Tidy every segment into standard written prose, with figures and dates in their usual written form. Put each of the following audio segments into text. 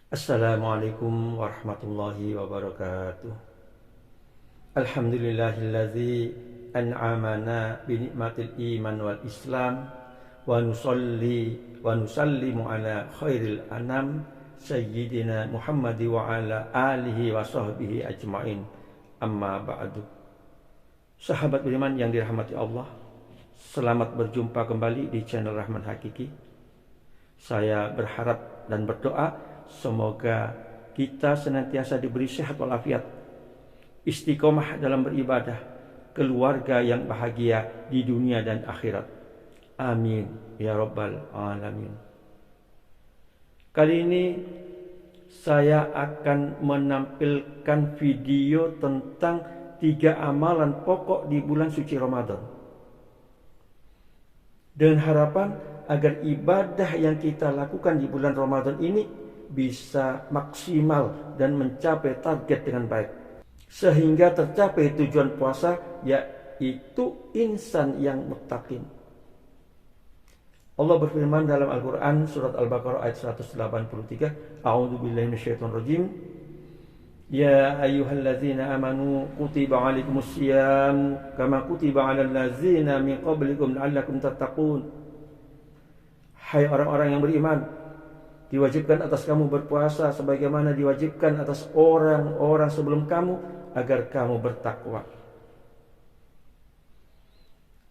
Assalamualaikum warahmatullahi wabarakatuh. Alhamdulillahilladzi an'amana bi nikmatil iman wal islam wa nusallimu ala khairil anam sayyidina Muhammad wa ala alihi wa sahbihi ajmain. Amma ba'du. Sahabat beriman yang dirahmati Allah, selamat berjumpa kembali di channel Rahman Hakiki. Saya berharap dan berdoa semoga kita senantiasa diberi sehat walafiat, istiqomah dalam beribadah, keluarga yang bahagia di dunia dan akhirat. Amin ya rabbal alamin. Kali ini saya akan menampilkan video tentang 3 amalan pokok di bulan suci Ramadan, dengan harapan agar ibadah yang kita lakukan di bulan Ramadan ini bisa maksimal dan mencapai target dengan baik, sehingga tercapai tujuan puasa, yaitu insan yang muttaqin. Allah berfirman dalam Al-Quran surat Al-Baqarah ayat 183, A'udzubillahi minasyaitonirrajim. Ya ayyuhalladzina amanu kutiba alaikumusiyam kama kutiba alal ladzina min qablikum la'allakum tattaqun. Hai orang-orang yang beriman, diwajibkan atas kamu berpuasa sebagaimana diwajibkan atas orang-orang sebelum kamu agar kamu bertakwa.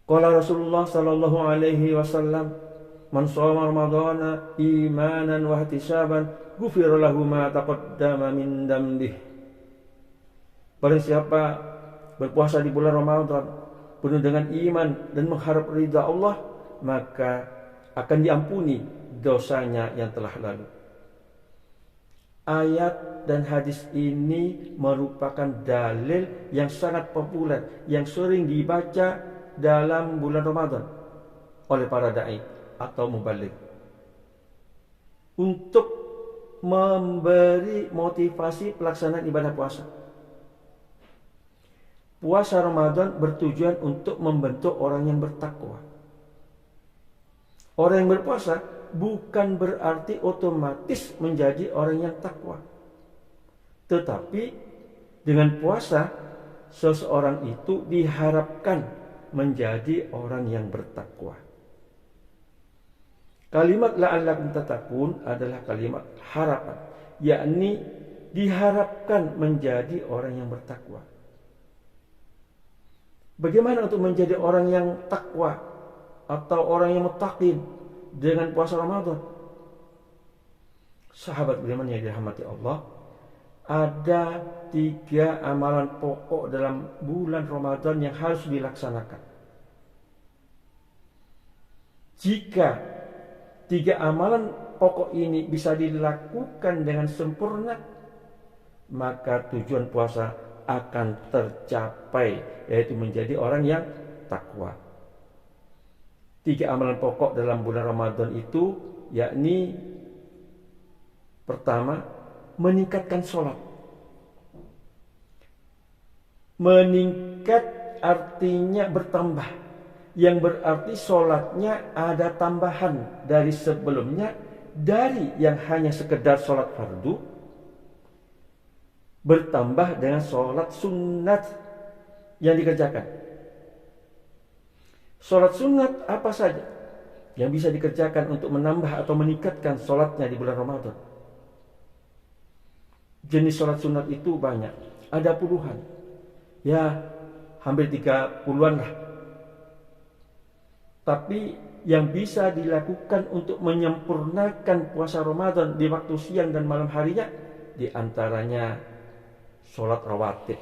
Qala Rasulullah sallallahu alaihi wasallam, man shoma ramadhana imanan wa ihtisaban ghufira lahu ma taqaddama min dhanbihi. Barang siapa berpuasa di bulan Ramadan penuh dengan iman dan mengharap ridha Allah, maka akan diampuni dosanya yang telah lalu. Ayat dan hadis ini merupakan dalil yang sangat populer, yang sering dibaca dalam bulan Ramadan oleh para dai atau mubalik, untuk memberi motivasi pelaksanaan ibadah puasa. Puasa Ramadan bertujuan untuk membentuk orang yang bertakwa. Orang yang berpuasa bukan berarti otomatis menjadi orang yang takwa. Tetapi dengan puasa, seseorang itu diharapkan menjadi orang yang bertakwa. Kalimat la'allakum tattaqun adalah kalimat harapan, yakni diharapkan menjadi orang yang bertakwa. Bagaimana untuk menjadi orang yang takwa atau orang yang muttaqin dengan puasa Ramadan? Sahabat beriman yang dirahmati Allah, ada 3 amalan pokok dalam bulan Ramadan yang harus dilaksanakan. Jika 3 amalan pokok ini bisa dilakukan dengan sempurna, maka tujuan puasa akan tercapai, yaitu menjadi orang yang takwa. 3 amalan pokok dalam bulan Ramadan itu, yakni pertama, meningkatkan sholat. Meningkat artinya bertambah, yang berarti sholatnya ada tambahan dari sebelumnya, dari yang hanya sekedar sholat fardu bertambah dengan sholat sunat yang dikerjakan. Sholat sunat apa saja yang bisa dikerjakan untuk menambah atau meningkatkan sholatnya di bulan Ramadan? Jenis sholat sunat itu banyak, ada puluhan, ya hampir 30-an lah. Tapi yang bisa dilakukan untuk menyempurnakan puasa Ramadan di waktu siang dan malam harinya, di antaranya sholat rawatib,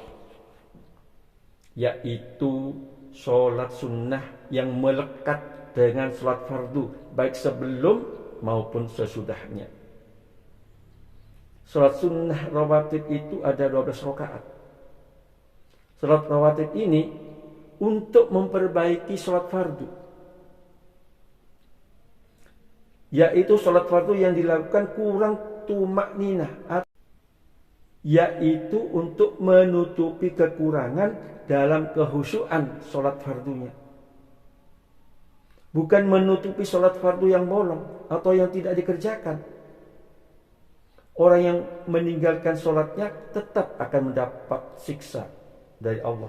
yaitu sholat sunnah yang melekat dengan sholat fardu, baik sebelum maupun sesudahnya. Sholat sunnah rawatib itu ada 12 rakaat. Sholat rawatib ini untuk memperbaiki sholat fardu, yaitu sholat fardu yang dilakukan kurang tumakninah, yaitu untuk menutupi kekurangan dalam kehusyuan sholat fardunya. Bukan menutupi sholat fardu yang bolong atau yang tidak dikerjakan. Orang yang meninggalkan sholatnya tetap akan mendapat siksa dari Allah.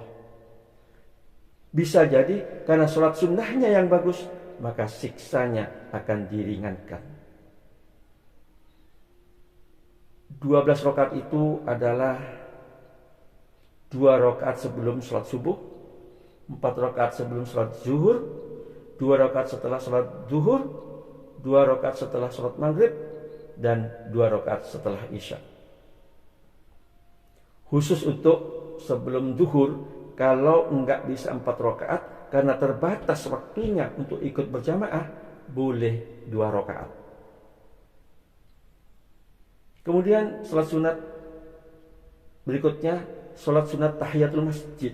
Bisa jadi karena sholat sunnahnya yang bagus, maka siksanya akan diringankan. 12 rakaat itu adalah 2 rakaat sebelum sholat subuh, 4 rakaat sebelum sholat zuhur, 2 rakaat setelah sholat zuhur, 2 rakaat setelah sholat maghrib, dan 2 rakaat setelah isya. Khusus untuk sebelum zuhur, kalau enggak bisa 4 rakaat karena terbatas waktunya untuk ikut berjamaah, boleh 2 rakaat. Kemudian salat sunat berikutnya, salat sunat tahiyatul masjid.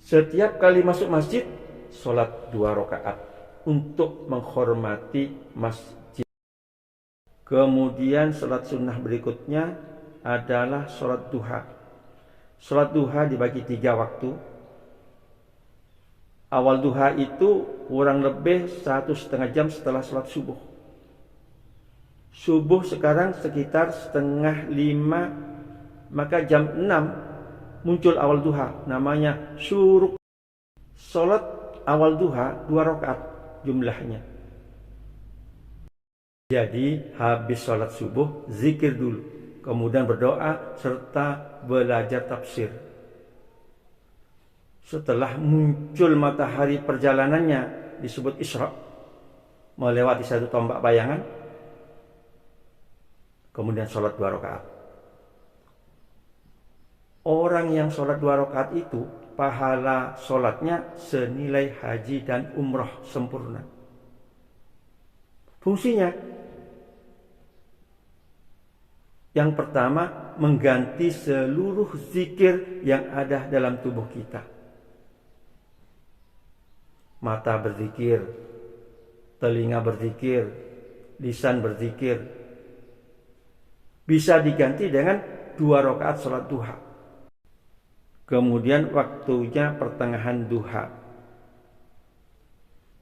Setiap kali masuk masjid, salat 2 rakaat untuk menghormati masjid. Kemudian salat sunnah berikutnya adalah salat duha. Salat duha dibagi 3 waktu. Awal duha itu kurang lebih 1,5 jam setelah salat subuh. Subuh sekarang sekitar 4:30, maka jam 6 muncul awal duha, namanya syuruk. Salat awal duha 2 rakaat jumlahnya. Jadi habis sholat subuh zikir dulu, kemudian berdoa serta belajar tafsir. Setelah muncul matahari perjalanannya disebut Isra, melewati satu tombak bayangan, kemudian sholat 2 rakaat. Orang yang sholat 2 rakaat itu pahala sholatnya senilai haji dan umroh sempurna. Fungsinya yang pertama, mengganti seluruh zikir yang ada dalam tubuh kita. Mata berzikir, telinga berzikir, lisan berzikir. Bisa diganti dengan 2 rakaat salat duha. Kemudian waktunya pertengahan duha.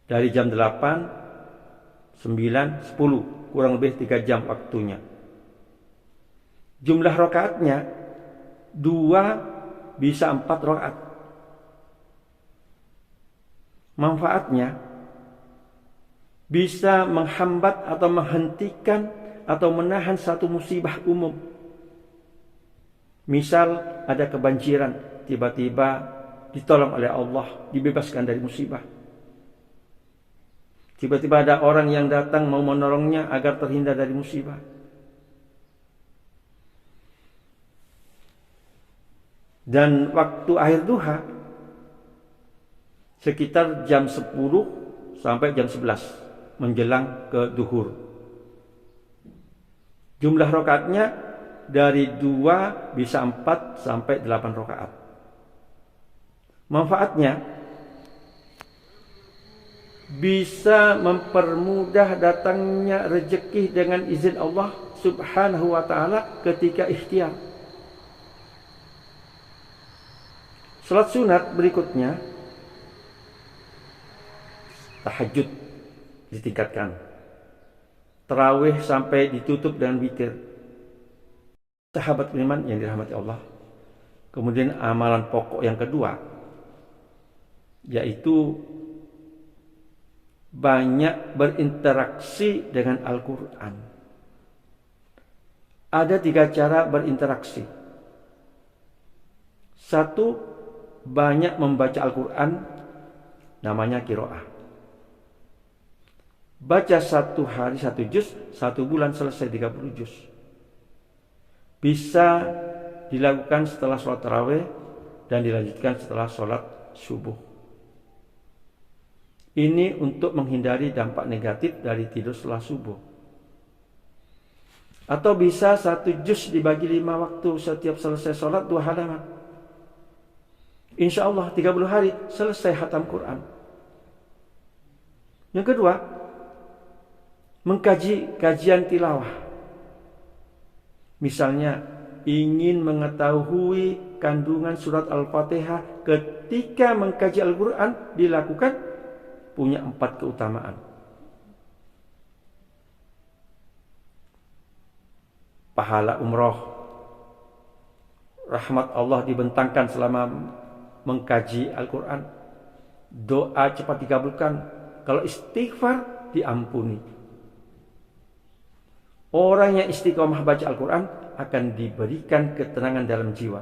Dari jam 8, 9, 10, kurang lebih 3 jam waktunya. Jumlah rakaatnya 2 bisa 4 rakaat. Manfaatnya bisa menghambat atau menghentikan atau menahan satu musibah umum. Misal ada kebanjiran, tiba-tiba ditolong oleh Allah, dibebaskan dari musibah. Tiba-tiba ada orang yang datang mau menolongnya agar terhindar dari musibah. Dan waktu akhir duha sekitar jam 10 sampai jam 11 menjelang ke duhur. Jumlah rakaatnya dari 2 bisa 4 sampai 8 rakaat. Manfaatnya bisa mempermudah datangnya rezeki dengan izin Allah Subhanahu wa ta'ala ketika ikhtiar. Salat sunat berikutnya tahajud ditingkatkan. Tarawih sampai ditutup dengan witir. Sahabat beriman yang dirahmati Allah. Kemudian amalan pokok yang kedua yaitu banyak berinteraksi dengan Al-Quran. Ada 3 cara berinteraksi. 1, banyak membaca Al-Quran, namanya qiraah. Baca 1 hari 1 juz, 1 bulan selesai 30 juz. Bisa dilakukan setelah sholat tarawih dan dilanjutkan setelah sholat subuh. Ini untuk menghindari dampak negatif dari tidur setelah subuh. Atau bisa 1 juz dibagi 5 waktu, setiap selesai sholat 2 halaman. Insya Allah 30 hari selesai khatam Quran. Yang kedua, mengkaji kajian tilawah. Misalnya ingin mengetahui kandungan surat Al-Fatihah ketika mengkaji Al-Quran, dilakukan, punya 4 keutamaan. pahala umroh. Rahmat Allah dibentangkan selama mengkaji Al-Quran. Doa cepat dikabulkan. Kalau istighfar diampuni. Orang yang istiqomah baca Al-Quran akan diberikan ketenangan dalam jiwa.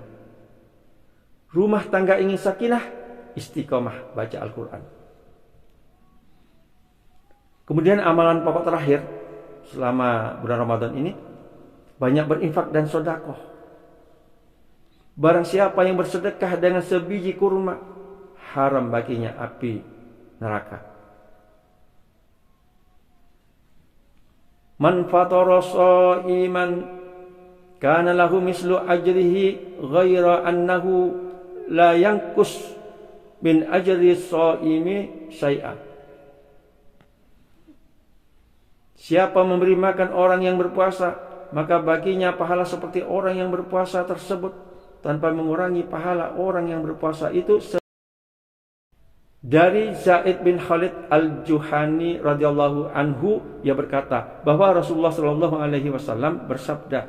Rumah tangga ingin sakinah, istiqomah baca Al-Quran. Kemudian amalan pokok terakhir selama bulan Ramadan ini, banyak berinfak dan sedekah. Barang siapa yang bersedekah dengan sebiji kurma, haram baginya api neraka. Man fatara sha'iman kana lahu mislu ajrihi ghaira annahu la yanqus min ajri shaimi syai'an. Siapa memberi makan orang yang berpuasa, maka baginya pahala seperti orang yang berpuasa tersebut, tanpa mengurangi pahala orang yang berpuasa itu. Dari Zaid bin Khalid al-Juhani radhiyallahu anhu, ia berkata bahwa Rasulullah sallallahu alaihi wasallam bersabda,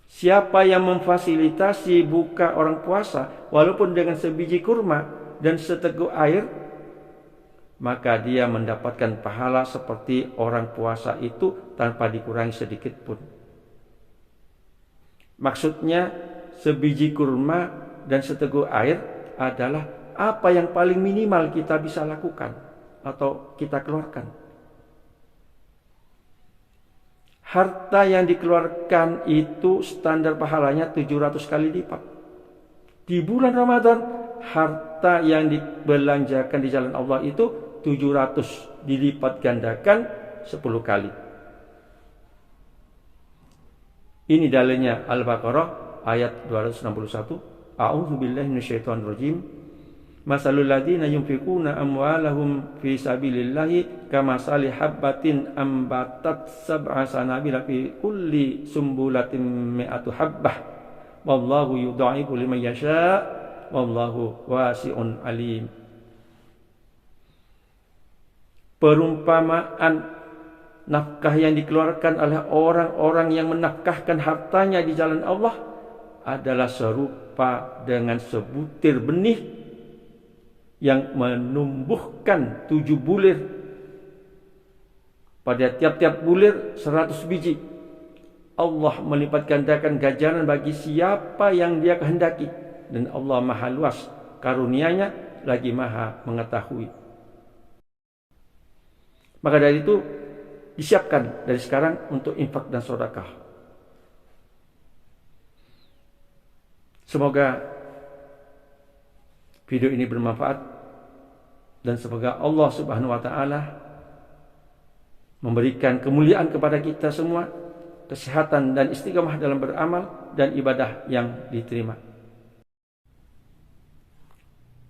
siapa yang memfasilitasi buka orang puasa walaupun dengan sebiji kurma dan seteguk air, maka dia mendapatkan pahala seperti orang puasa itu tanpa dikurangi sedikit pun. Maksudnya sebiji kurma dan seteguk air adalah apa yang paling minimal kita bisa lakukan atau kita keluarkan. Harta yang dikeluarkan itu standar pahalanya 700 kali lipat. Di bulan Ramadan, harta yang dibelanjakan di jalan Allah itu 700 dilipat gandakan 10 kali. Ini dalilnya Al-Baqarah ayat 261. A'udzubillahi minasyaitonirrajim. Masalul ladzina yunfiquna amwalahum fi sabilillahi kamasali habbatin ambatat sab'a sanabila fi kulli sumbulatin mi'atu habbah wallahu yudha'ifu liman yasha wallahu wasi'un alim. Perumpamaan nafkah yang dikeluarkan oleh orang-orang yang menafkahkan hartanya di jalan Allah adalah serupa dengan sebutir benih yang menumbuhkan 7 bulir. Pada tiap-tiap bulir 100 biji. Allah melipat gandakan ganjaran bagi siapa yang dia kehendaki. Dan Allah maha luas karunia-Nya, lagi maha mengetahui. Maka dari itu disiapkan dari sekarang untuk infak dan sedekah. Semoga video ini bermanfaat dan semoga Allah Subhanahu wa taala memberikan kemuliaan kepada kita semua, kesehatan dan istiqamah dalam beramal dan ibadah yang diterima.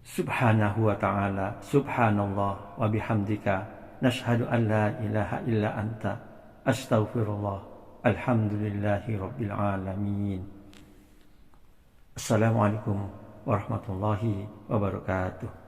Subhanahu wa ta'ala, subhanallah wa bihamdika, nashhadu an la ilaha illa anta, astaghfirullah, alhamdulillahi rabbil alamin. Assalamualaikum warahmatullahi wabarakatuh.